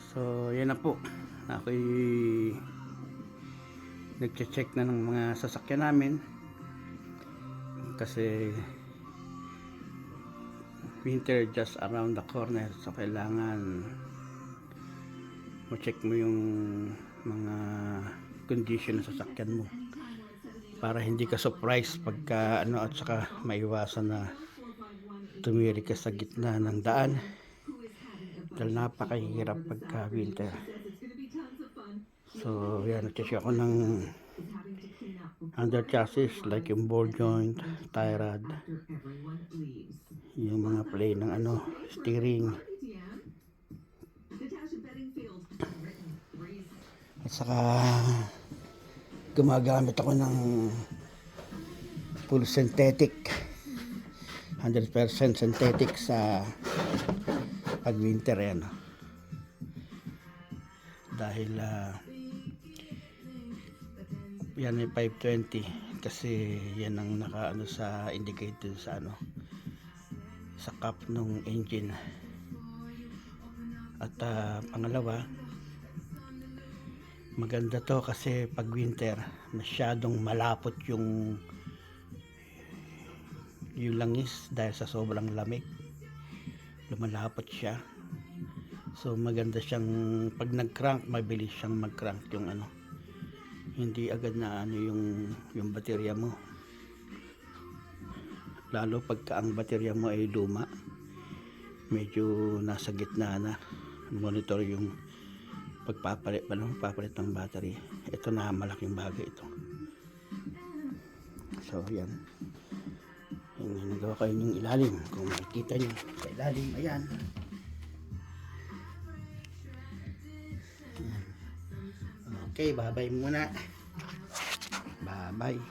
So yan na po, ako'y nagche-check na ng mga sasakyan namin kasi winter just around the corner, so kailangan ma-check mo yung mga condition ng sasakyan mo para hindi ka surprise pagka at saka maiwasan na tumiri ka sa gitna ng daan dahil napakahirap pagka winter. So yan, nag-check ako ng under chassis like yung ball joint, tie rod, yung mga play ng steering, at saka gumagamit ako ng full synthetic, 100% synthetic sa pag winter yan, dahil yan ay 520 kasi yan ang naka sa indicator sa sa cap ng engine. At pangalawa, maganda to kasi pag winter masyadong malapot yung langis dahil sa sobrang lamig, lumalapot siya. So maganda siyang pag nag-crank, mabilis siyang mag-crank yung hindi agad na yung baterya mo, lalo pagka ang baterya mo ay luma, medyo nasa gitna na, monitor yung pagpapalit ng battery. Ito na malaking bagay ito. So yan, nagawa kayo yung ilalim, kung makikita nyo sa ilalim, ayan. Okay, bye-bye muna. Bye-bye.